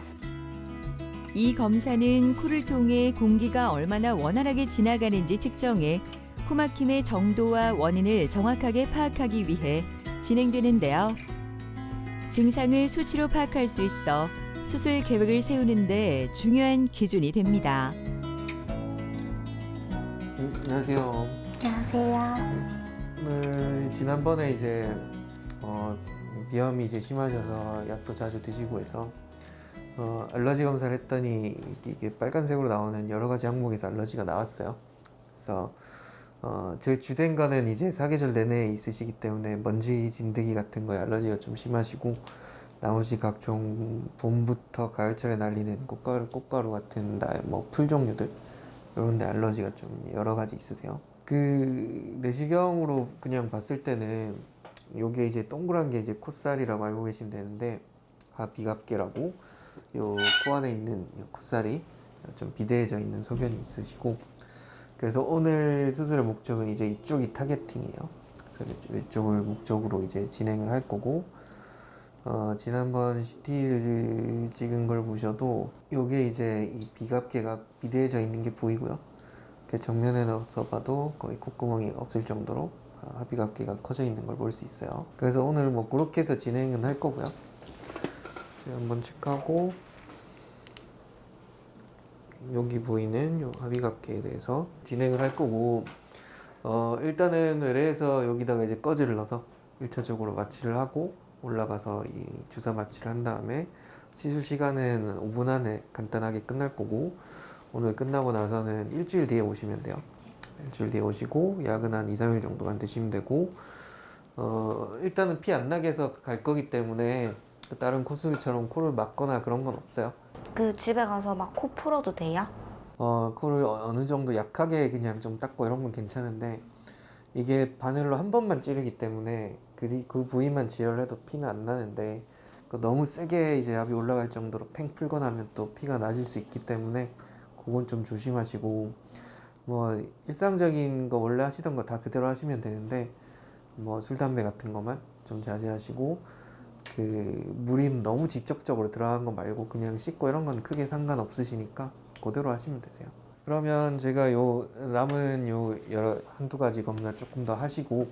이 검사는 코를 통해 공기가 얼마나 원활하게 지나가는지 측정해 코막힘의 정도와 원인을 정확하게 파악하기 위해 진행되는데요. 증상을 수치로 파악할 수 있어 수술 계획을 세우는 데 중요한 기준이 됩니다. 안녕하세요. 안녕하세요. 오늘 지난번에 이제 비염이 이제 심하셔서 약도 자주 드시고 해서 알러지 검사를 했더니 이게 빨간색으로 나오는 여러 가지 항목에서 알러지가 나왔어요. 그래서 제일 주된 거는 이제 사계절 내내 있으시기 때문에 먼지 진드기 같은 거에 알러지가 좀 심하시고 나머지 각종 봄부터 가을철에 날리는 꽃가루 같은 뭐 풀 종류들 이런 데 알러지가 좀 여러 가지 있으세요. 그 내시경으로 그냥 봤을 때는 요게 이제 동그란 게 이제 콧살이라고 알고 계시면 되는데 비갑계라고 요 코 안에 있는 요 콧살이 좀 비대해져 있는 소견이 있으시고 그래서 오늘 수술의 목적은 이제 이쪽이 타겟팅이에요. 그래서 이쪽을 목적으로 이제 진행을 할 거고 지난번 CT를 찍은 걸 보셔도 요게 이제 이 비갑계가 비대해져 있는 게 보이고요. 정면에 넣어서 봐도 거의 콧구멍이 없을 정도로 하비갑계가 커져 있는 걸 볼 수 있어요. 그래서 오늘 뭐 그렇게 해서 진행은 할 거고요. 제가 한번 체크하고 여기 보이는 요 하비갑계에 대해서 진행을 할 거고 일단은 의뢰해서 여기다가 이제 꺼지를 넣어서 1차적으로 마취를 하고 올라가서 이 주사 마취를 한 다음에 시술 시간은 5분 안에 간단하게 끝날 거고 오늘 끝나고 나서는 일주일 뒤에 오시면 돼요. 일주일 뒤에 오시고 약은 한 2, 3일 정도만 드시면 되고 일단은 피 안 나게 해서 갈 거기 때문에 다른 코수술처럼 코를 막거나 그런 건 없어요. 그 집에 가서 막 코 풀어도 돼요? 코를 어느 정도 약하게 그냥 좀 닦고 이런 건 괜찮은데 이게 바늘로 한 번만 찌르기 때문에 그 부위만 지혈해도 피는 안 나는데 너무 세게 이제 압이 올라갈 정도로 팽 풀거나 하면 또 피가 나질 수 있기 때문에 그건 좀 조심하시고 뭐 일상적인 거 원래 하시던 거 다 그대로 하시면 되는데 뭐 술, 담배 같은 거만 좀 자제하시고 그 물이 너무 직접적으로 들어간 거 말고 그냥 씻고 이런 건 크게 상관없으시니까 그대로 하시면 되세요. 그러면 제가 요 남은 요 한두 가지 검사 조금 더 하시고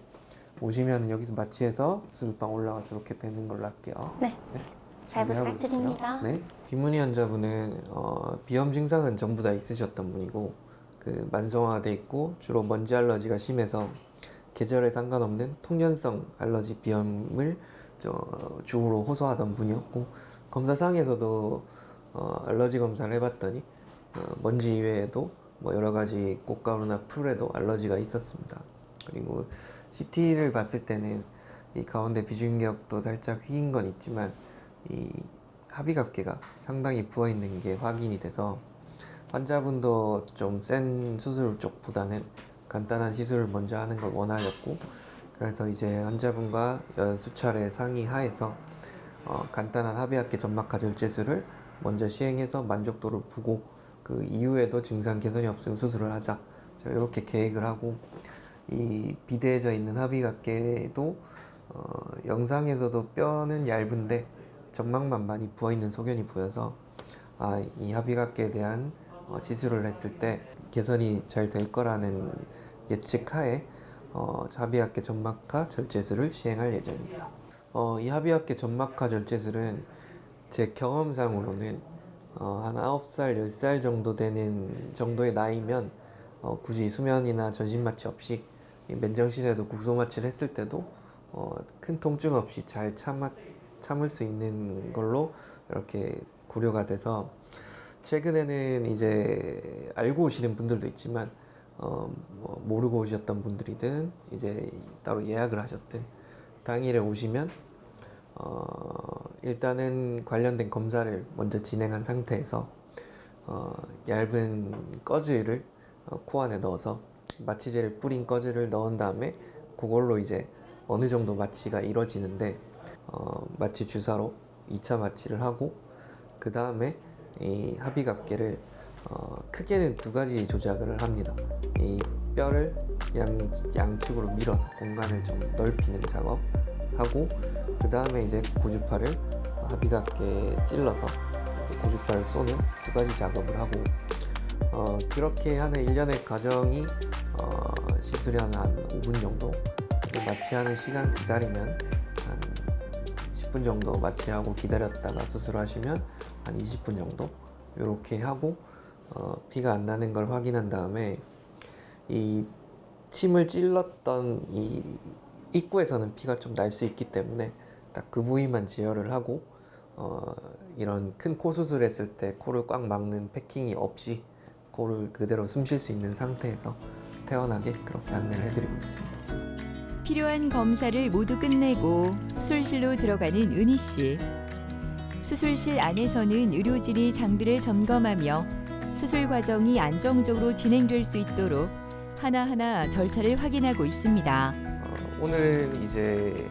오시면 여기서 마취해서 수술방 올라가서 이렇게 뵈는 걸로 할게요. 네. 잘 준비하고 부탁드립니다. 있을게요. 네. 김문희 환자분은 비염 증상은 전부 다 있으셨던 분이고 그 만성화돼 있고 주로 먼지 알러지가 심해서 계절에 상관없는 통년성 알러지 비염을 주로 호소하던 분이었고 검사상에서도 알러지 검사를 해봤더니 먼지 이외에도 뭐 여러 가지 꽃가루나 풀에도 알러지가 있었습니다. 그리고 CT를 봤을 때는 이 가운데 비중격도 살짝 휘인 건 있지만 이 하비갑계가 상당히 부어 있는 게 확인이 돼서 환자분도 좀 센 수술 쪽보다는 간단한 시술을 먼저 하는 걸 원하셨고 그래서 이제 환자분과 수차례 상의하에서 간단한 하비갑계 점막하 절제술을 먼저 시행해서 만족도를 보고 그 이후에도 증상 개선이 없으면 수술을 하자 이렇게 계획을 하고 이 비대해져 있는 하비갑계도 영상에서도 뼈는 얇은데 점막만 많이 부어있는 소견이 보여서 이 합의각계에 대한 시술을 했을 때 개선이 잘 될 거라는 예측하에 합의각계 점막하 절제술을 시행할 예정입니다. 이 합의각계 점막하 절제술은 제 경험상으로는 한 9살, 10살 정도 되는 정도의 나이면 굳이 수면이나 전신 마취 없이 맨정신에도 국소 마취를 했을 때도 큰 통증 없이 잘 참을 수 있는 걸로 이렇게 고려가 돼서 최근에는 이제 알고 오시는 분들도 있지만 모르고 오셨던 분들이든 이제 따로 예약을 하셨든 당일에 오시면 일단은 관련된 검사를 먼저 진행한 상태에서 얇은 꺼즈를 코 안에 넣어서 마취제를 뿌린 꺼즈를 넣은 다음에 그걸로 이제 어느 정도 마취가 이루어지는데 마취 주사로 2차 마취를 하고 그 다음에 이 합의각계를 크게는 2가지 조작을 합니다. 이 뼈를 양측으로 밀어서 공간을 좀 넓히는 작업하고 그 다음에 이제 고주파를 합의각계에 찔러서 이제 고주파를 쏘는 2가지 작업을 하고 그렇게 하는 일련의 과정이 시술이 한 5분 정도 마취하는 시간 기다리면 한 10분 정도 마취하고 기다렸다가 수술하시면 한 20분 정도 이렇게 하고 피가 안 나는 걸 확인한 다음에 이 침을 찔렀던 이 입구에서는 피가 좀 날 수 있기 때문에 딱 그 부위만 제어를 하고 이런 큰 코 수술했을 때 코를 꽉 막는 패킹이 없이 코를 그대로 숨 쉴 수 있는 상태에서 태어나게 그렇게 안내를 해드리고 있습니다. 필요한 검사를 모두 끝내고 수술실로 들어가는 은희 씨. 수술실 안에서는 의료진이 장비를 점검하며 수술 과정이 안정적으로 진행될 수 있도록 하나하나 절차를 확인하고 있습니다. 오늘 이제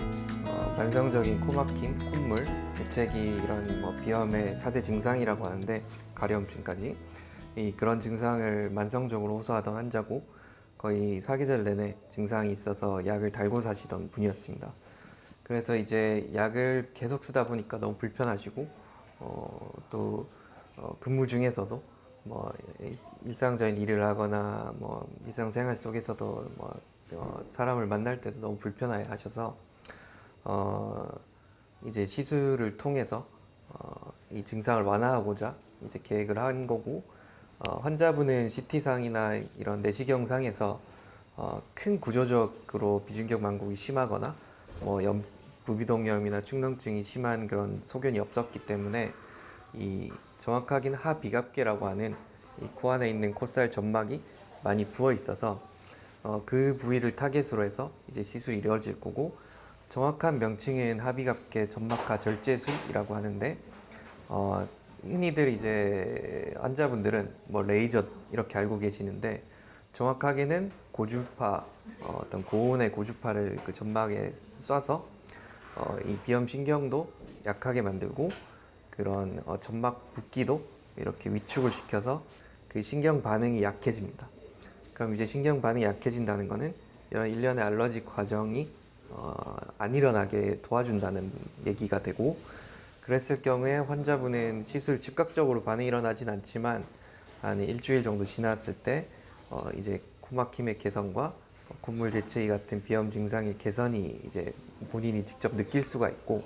만성적인 코막힘, 콧물, 재채기 이런 비염의 4대 증상이라고 하는데 가려움증까지 그런 증상을 만성적으로 호소하던 환자고 거의 사계절 내내 증상이 있어서 약을 달고 사시던 분이었습니다. 그래서 이제 약을 계속 쓰다 보니까 너무 불편하시고 또 근무 중에서도 일상적인 일을 하거나 일상생활 속에서도 사람을 만날 때도 너무 불편해 하셔서 이제 시술을 통해서 이 증상을 완화하고자 이제 계획을 한 거고 환자분은 CT상이나 이런 내시경상에서 큰 구조적으로 비중격 만곡이 심하거나 부비동염이나 축농증이 심한 그런 소견이 없었기 때문에 이 정확하긴 하비갑계라고 하는 이 코 안에 있는 콧살 점막이 많이 부어 있어서 그 부위를 타겟으로 해서 이제 시술이 이루어질 거고 정확한 명칭은 하비갑계 점막하 절제술이라고 하는데 흔히들 이제 환자분들은 레이저 이렇게 알고 계시는데 정확하게는 고주파 어떤 고온의 고주파를 그 점막에 쏴서 이 비염 신경도 약하게 만들고 그런 점막 붓기도 이렇게 위축을 시켜서 그 신경 반응이 약해집니다. 그럼 이제 신경 반응이 약해진다는 거는 이런 일련의 알러지 과정이 안 일어나게 도와준다는 얘기가 되고 그랬을 경우에 환자분은 시술 즉각적으로 반응이 일어나진 않지만 한 일주일 정도 지났을 때 이제 코막힘의 개선과 콧물 재채기 같은 비염 증상의 개선이 이제 본인이 직접 느낄 수가 있고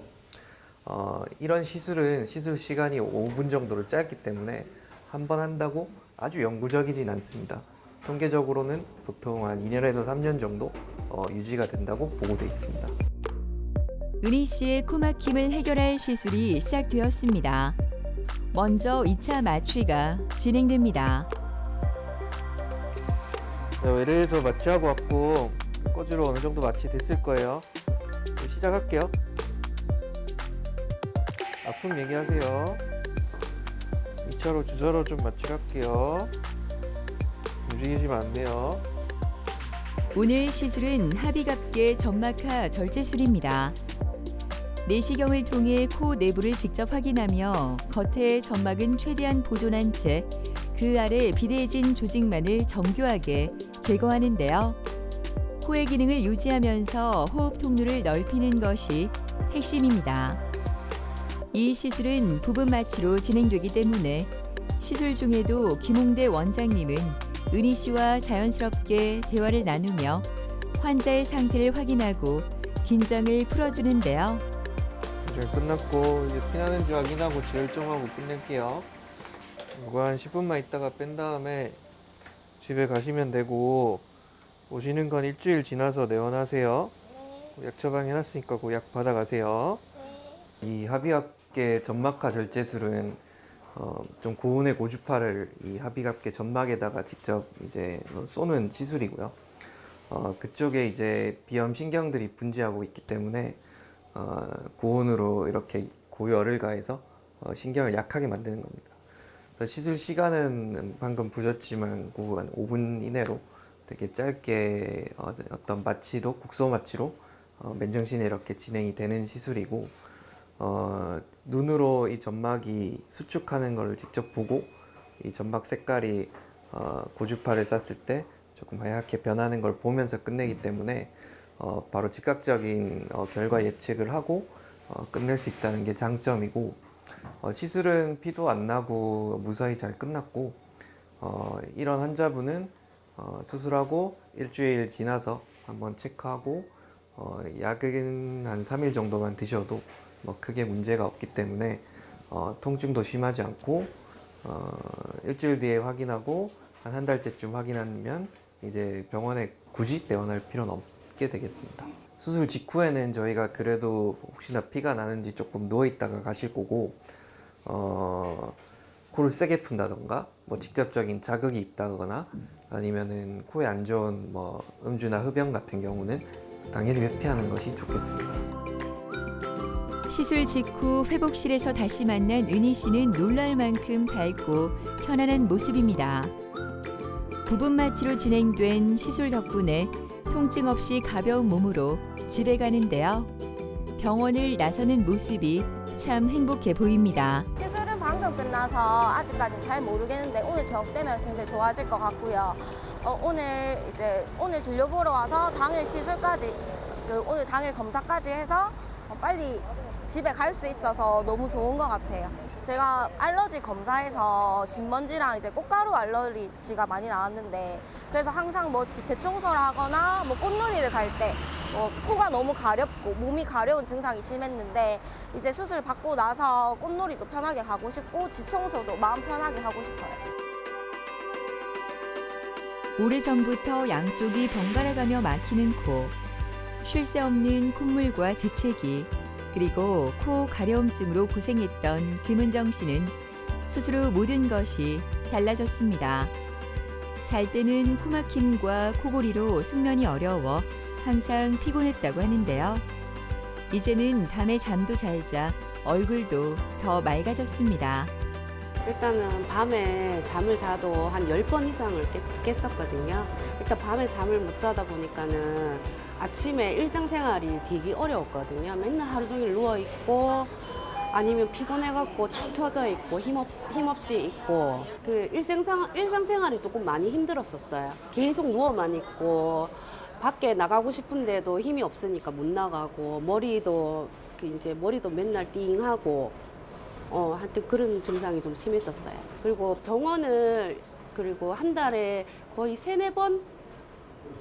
이런 시술은 시술 시간이 5분 정도로 짧기 때문에 한 번 한다고 아주 영구적이진 않습니다. 통계적으로는 보통 한 2년에서 3년 정도 유지가 된다고 보고돼 있습니다. 은희 씨의 코막힘을 해결할 시술이 시작되었습니다. 먼저 2차 마취가 진행됩니다. 외래에서 마취하고 왔고 꺼지로 어느 정도 마취됐을 거예요. 시작할게요. 아픔 얘기하세요. 2차로 주사로 좀 마취할게요. 움직이시면 안 돼요. 오늘 시술은 하비갑계 점막하 절제술입니다. 내시경을 통해 코 내부를 직접 확인하며 겉의 점막은 최대한 보존한 채 그 아래 비대해진 조직만을 정교하게 제거하는데요. 코의 기능을 유지하면서 호흡 통로를 넓히는 것이 핵심입니다. 이 시술은 부분 마취로 진행되기 때문에 시술 중에도 김홍대 원장님은 은희 씨와 자연스럽게 대화를 나누며 환자의 상태를 확인하고 긴장을 풀어주는데요. 잘 끝났고 이제 피나는지 확인하고 재혈정하고 끝낼게요. 이거 한 10분만 있다가 뺀 다음에 집에 가시면 되고 오시는 건 일주일 지나서 내원하세요. 약 처방해놨으니까 그 약 받아가세요. 이 합의압계 점막하 절제술은 좀 고운의 고주파를 이 합의압계 점막에다가 직접 이제 쏘는 시술이고요. 그쪽에 이제 비염 신경들이 분지하고 있기 때문에 고온으로 이렇게 고열을 가해서 신경을 약하게 만드는 겁니다. 그래서 시술 시간은 방금 보셨지만 한 5분 이내로 되게 짧게 어떤 마취로 국소 마취로 맨정신에 이렇게 진행이 되는 시술이고 눈으로 이 점막이 수축하는 것을 직접 보고 이 점막 색깔이 고주파를 쐈을 때 조금 하얗게 변하는 걸 보면서 끝내기 때문에 바로 즉각적인 결과 예측을 하고 끝낼 수 있다는 게 장점이고 시술은 피도 안 나고 무사히 잘 끝났고 이런 환자분은 수술하고 일주일 지나서 한번 체크하고 약은 한 3일 정도만 드셔도 뭐 크게 문제가 없기 때문에 통증도 심하지 않고 일주일 뒤에 확인하고 한 달째쯤 확인하면 이제 병원에 굳이 내원할 필요는 없게 되겠습니다. 수술 직후에는 저희가 그래도 혹시나 피가 나는지 조금 누워 있다가 가실 거고 코를 세게 푼다던가 뭐 직접적인 자극이 있다거나 아니면은 코에 안 좋은 뭐 음주나 흡연 같은 경우는 당연히 회피하는 것이 좋겠습니다. 시술 직후 회복실에서 다시 만난 은희 씨는 놀랄 만큼 밝고 편안한 모습입니다. 부분 마취로 진행된 시술 덕분에 통증 없이 가벼운 몸으로 집에 가는데요. 병원을 나서는 모습이 참 행복해 보입니다. 시술은 방금 끝나서 아직까지 잘 모르겠는데 오늘 저녁 되면 굉장히 좋아질 것 같고요. 오늘 진료 보러 와서 당일 시술까지 오늘 당일 검사까지 해서 빨리 집에 갈 수 있어서 너무 좋은 것 같아요. 제가 알러지 검사에서 진먼지랑 이제 꽃가루 알러지가 많이 나왔는데 그래서 항상 뭐 대청소를 하거나 뭐 꽃놀이를 갈 때 코가 너무 가렵고 몸이 가려운 증상이 심했는데 이제 수술 받고 나서 꽃놀이도 편하게 가고 싶고 지청소도 마음 편하게 하고 싶어요. 오래전부터 양쪽이 번갈아가며 막히는 코, 쉴 새 없는 콧물과 재채기, 그리고 코 가려움증으로 고생했던 김은정 씨는 수술 후 모든 것이 달라졌습니다. 잘 때는 코막힘과 코골이로 숙면이 어려워 항상 피곤했다고 하는데요. 이제는 밤에 잠도 잘 자 얼굴도 더 맑아졌습니다. 일단은 밤에 잠을 자도 한 10번 이상을 깼었거든요. 일단 밤에 잠을 못 자다 보니까는 아침에 일상생활이 되게 어려웠거든요. 맨날 하루 종일 누워있고 아니면 피곤해갖고 축 처져 있고 힘없이 있고 그 일상생활이 조금 많이 힘들었었어요. 계속 누워만 있고 밖에 나가고 싶은데도 힘이 없으니까 못 나가고 머리도 맨날 띵하고 하여튼 그런 증상이 좀 심했었어요. 그리고 병원을 한 달에 거의 3-4번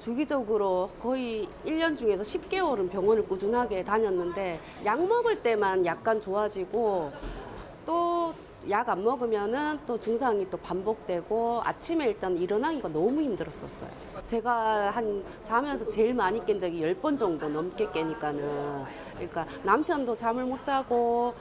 주기적으로 거의 1년 중에서 10개월은 병원을 꾸준하게 다녔는데 약 먹을 때만 약간 좋아지고 또 약 안 먹으면은 또 증상이 또 반복되고 아침에 일단 일어나기가 너무 힘들었었어요. 제가 자면서 제일 많이 깬 적이 10번 정도 넘게 깨니까는 그러니까 남편도 잠을 못 자고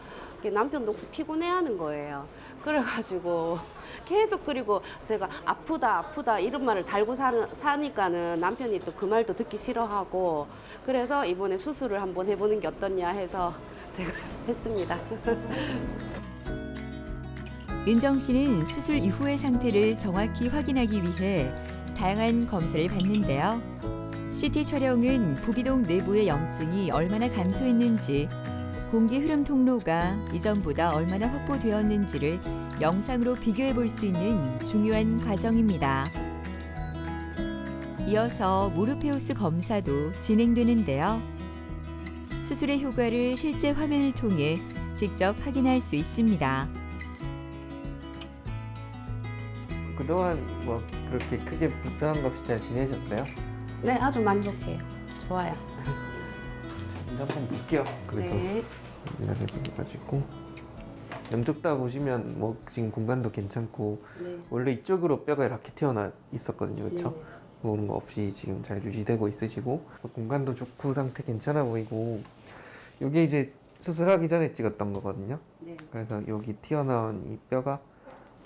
남편도 혹시 피곤해하는 거예요. 그래가지고 계속 그리고 제가 아프다 이런 말을 달고 사니까는 남편이 또 그 말도 듣기 싫어하고 그래서 이번에 수술을 한번 해보는 게 어떻냐 해서 제가 했습니다. 은정 씨는 수술 이후의 상태를 정확히 확인하기 위해 다양한 검사를 받는데요. CT 촬영은 부비동 내부의 염증이 얼마나 감소했는지, 공기 흐름 통로가 이전보다 얼마나 확보되었는지를 영상으로 비교해 볼 수 있는 중요한 과정입니다. 이어서 모르페우스 검사도 진행되는데요. 수술의 효과를 실제 화면을 통해 직접 확인할 수 있습니다. 그동안 뭐 그렇게 크게 불편한 거 없이 잘 지내셨어요? 네, 아주 만족해요. 좋아요. 먼저 한번 볼게요. 그래도 네. 이렇게 돼가지고 양쪽 다 보시면 뭐 지금 공간도 괜찮고 네. 원래 이쪽으로 뼈가 이렇게 튀어나 있었거든요, 그렇죠? 네. 그런 거 없이 지금 잘 유지되고 있으시고 공간도 좋고 상태 괜찮아 보이고 이게 이제 수술하기 전에 찍었던 거거든요. 네. 그래서 여기 튀어나온 이 뼈가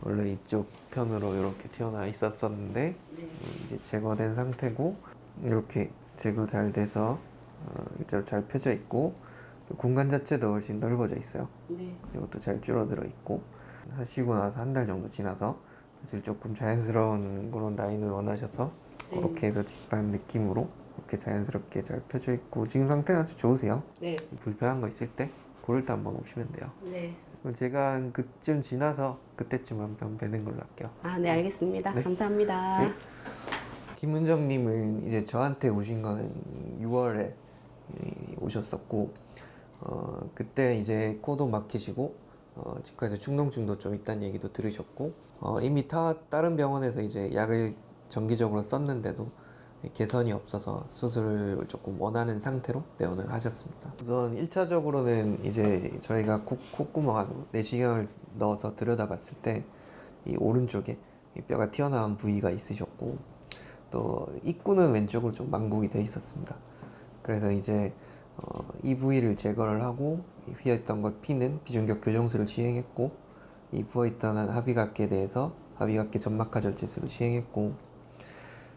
원래 이쪽 편으로 이렇게 튀어나와 있었었는데 네. 이제 제거된 상태고 이렇게 제거 잘 돼서 일자로 잘 펴져 있고 공간 자체도 훨씬 넓어져 있어요. 네. 이것도 잘 줄어들어 있고 하시고 나서 한 달 정도 지나서 사실 조금 자연스러운 그런 라인을 원하셔서 네. 그렇게 해서 직반 느낌으로 이렇게 자연스럽게 잘 펴져 있고 지금 상태는 아주 좋으세요. 네. 불편한 거 있을 때 그럴 때 한번 오시면 돼요. 네. 제가 한 그쯤 지나서 그때쯤 한번 뵈는 걸로 할게요. 아, 네, 알겠습니다. 네. 감사합니다. 네. 김은정님은 이제 저한테 오신 거는 6월에 오셨었고 그때 이제 코도 막히시고 치과에서 충농증도 좀 있다는 얘기도 들으셨고 이미 다른 병원에서 이제 약을 정기적으로 썼는데도 개선이 없어서 수술을 조금 원하는 상태로 내원을 하셨습니다. 우선 1차적으로는 이제 저희가 콧구멍 안으로 내시경을 넣어서 들여다봤을 때 이 오른쪽에 이 뼈가 튀어나온 부위가 있으셨고 또 입구는 왼쪽으로 좀 망곡이 돼 있었습니다. 그래서 이제 이 부위를 제거를 하고 휘어있던 걸 피는 비중격 교정술을 시행했고 이 부어있던 합의각계에 대해서 합의각계 점막하 절제술을 시행했고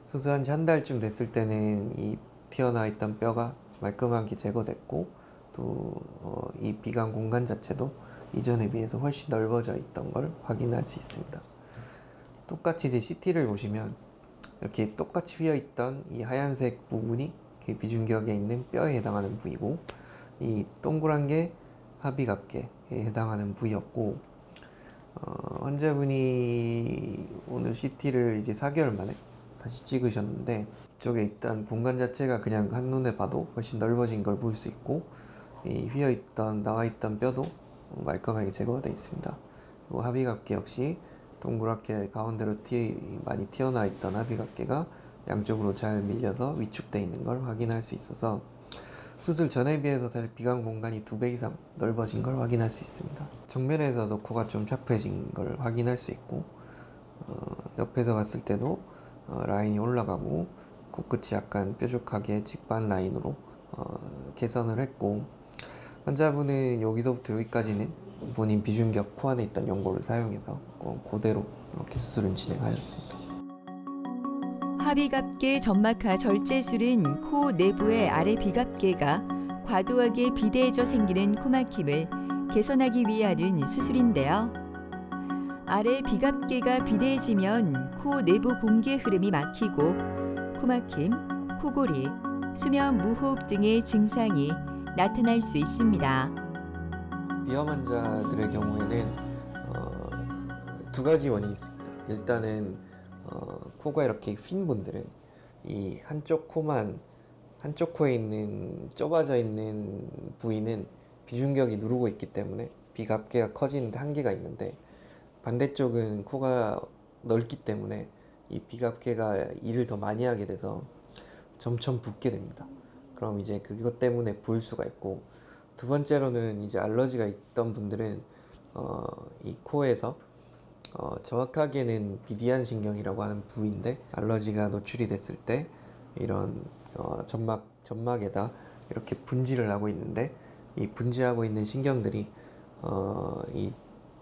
수술한 지 한 달쯤 됐을 때는 이 튀어나와 있던 뼈가 말끔하게 제거됐고 또 이 비강 공간 자체도 이전에 비해서 훨씬 넓어져 있던 걸 확인할 수 있습니다. 똑같이 이제 CT를 보시면 이렇게 똑같이 휘어있던 이 하얀색 부분이 비중격에 있는 뼈에 해당하는 부위고 이 동그란 게 합의각계에 해당하는 부위였고 환자분이 오늘 CT를 이제 4개월 만에 다시 찍으셨는데 이쪽에 있던 공간 자체가 그냥 한눈에 봐도 훨씬 넓어진 걸 볼 수 있고 이 휘어있던 나와있던 뼈도 말끔하게 제거가 되어 있습니다. 그리고 합의각계 역시 동그랗게 가운데로 많이 튀어나와 있던 합의각계가 양쪽으로 잘 밀려서 위축되어 있는 걸 확인할 수 있어서 수술 전에 비해서 사실 비강 공간이 2배 이상 넓어진 걸 확인할 수 있습니다. 정면에서도 코가 좀 샤프해진 걸 확인할 수 있고 옆에서 봤을 때도 라인이 올라가고 코끝이 약간 뾰족하게 직반 라인으로 개선을 했고 환자분은 여기서부터 여기까지는 본인 비중격 코 안에 있던 연고를 사용해서 그대로 이렇게 수술을 진행하였습니다. 하비갑계 점막하 절제술은 코 내부의 아래 비갑계가 과도하게 비대해져 생기는 코막힘을 개선하기 위하는 수술인데요. 아래 비갑계가 비대해지면 코 내부 공기 흐름이 막히고 코막힘, 코골이, 수면 무호흡 등의 증상이 나타날 수 있습니다. 비염 환자들의 경우에는 두 가지 원인이 있습니다. 일단은 코가 이렇게 휜 분들은 이 한쪽 코에 있는 좁아져 있는 부위는 비중격이 누르고 있기 때문에 비갑계가 커지는데 한계가 있는데 반대쪽은 코가 넓기 때문에 이 비갑계가 일을 더 많이 하게 돼서 점점 붓게 됩니다. 그럼 이제 그것 때문에 부을 수가 있고 두 번째로는 이제 알러지가 있던 분들은 이 코에서 정확하게는 비디안 신경이라고 하는 부위인데 알러지가 노출이 됐을 때 이런 점막에다 이렇게 분지를 하고 있는데 이 분지하고 있는 신경들이 이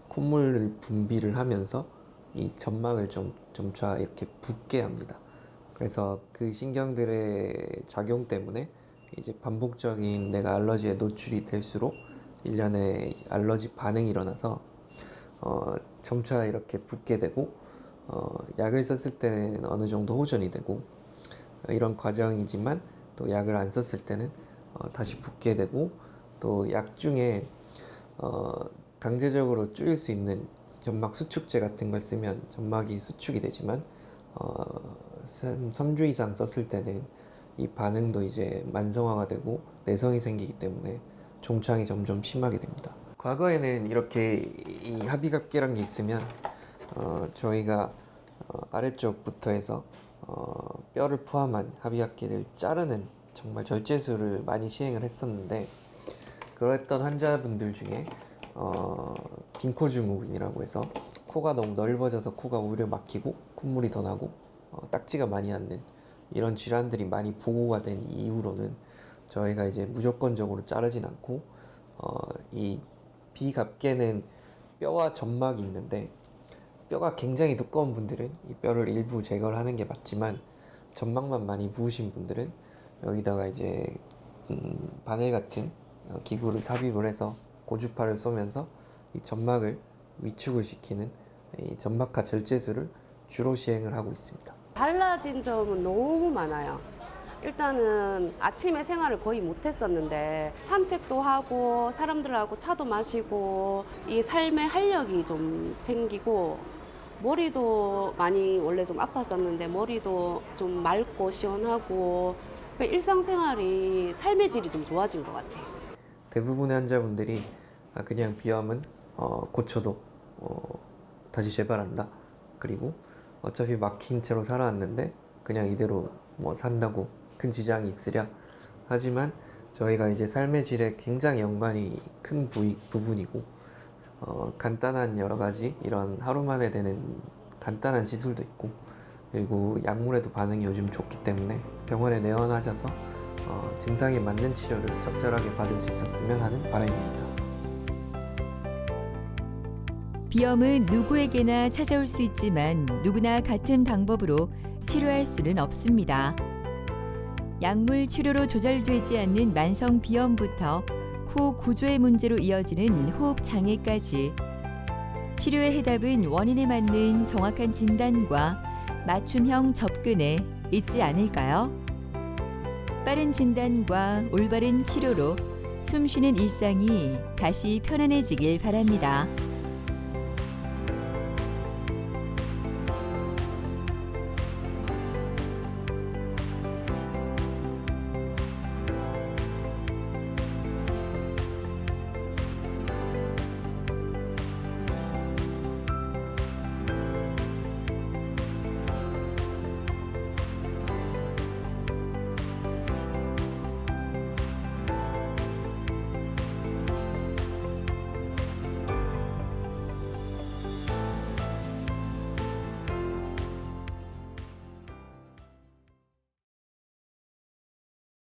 콧물을 분비를 하면서 이 점막을 점차 이렇게 붓게 합니다. 그래서 그 신경들의 작용 때문에 이제 반복적인 내가 알러지에 노출이 될수록 일련의 알러지 반응이 일어나서 점차 이렇게 붓게 되고 약을 썼을 때는 어느 정도 호전이 되고 이런 과정이지만 또 약을 안 썼을 때는 다시 붓게 되고 또 약 중에 강제적으로 줄일 수 있는 점막 수축제 같은 걸 쓰면 점막이 수축이 되지만 3주 이상 썼을 때는 이 반응도 이제 만성화가 되고 내성이 생기기 때문에 종창이 점점 심하게 됩니다. 과거에는 이렇게 이 합의갑계란 게 있으면 저희가 아래쪽부터 해서 뼈를 포함한 합의갑계를 자르는 정말 절제술을 많이 시행을 했었는데, 그랬던 환자분들 중에 긴코증후군이라고 해서 코가 너무 넓어져서 코가 오히려 막히고 콧물이 더 나고 딱지가 많이 않는 이런 질환들이 많이 보고가 된 이후로는 저희가 이제 무조건적으로 자르진 않고 이 비갑계는 뼈와 점막이 있는데, 뼈가 굉장히 두꺼운 분들은 이 뼈를 일부 제거를 하는 게 맞지만, 점막만 많이 부으신 분들은 여기다가 이제 바늘 같은 기구를 삽입을 해서 고주파를 쏘면서 이 점막을 위축을 시키는 이 점막하 절제술을 주로 시행을 하고 있습니다. 달라진 점은 너무 많아요. 일단은 아침에 생활을 거의 못했었는데 산책도 하고 사람들하고 차도 마시고 이 삶의 활력이 좀 생기고, 머리도 많이 원래 좀 아팠었는데 머리도 좀 맑고 시원하고, 그러니까 일상생활이 삶의 질이 좀 좋아진 것 같아요. 대부분의 환자분들이 그냥 비염은 고쳐도 다시 재발한다, 그리고 어차피 막힌 채로 살아왔는데 그냥 이대로 뭐 산다고 큰 지장이 있으랴. 하지만 저희가 이제 삶의 질에 굉장히 연관이 큰 부분이고, 간단한 여러 가지 이런 하루 만에 되는 간단한 시술도 있고, 그리고 약물에도 반응이 요즘 좋기 때문에 병원에 내원하셔서 증상에 맞는 치료를 적절하게 받을 수 있었으면 하는 바람입니다. 비염은 누구에게나 찾아올 수 있지만 누구나 같은 방법으로 치료할 수는 없습니다. 약물 치료로 조절되지 않는 만성 비염부터 코 구조의 문제로 이어지는 호흡 장애까지, 치료의 해답은 원인에 맞는 정확한 진단과 맞춤형 접근에 있지 않을까요? 빠른 진단과 올바른 치료로 숨쉬는 일상이 다시 편안해지길 바랍니다.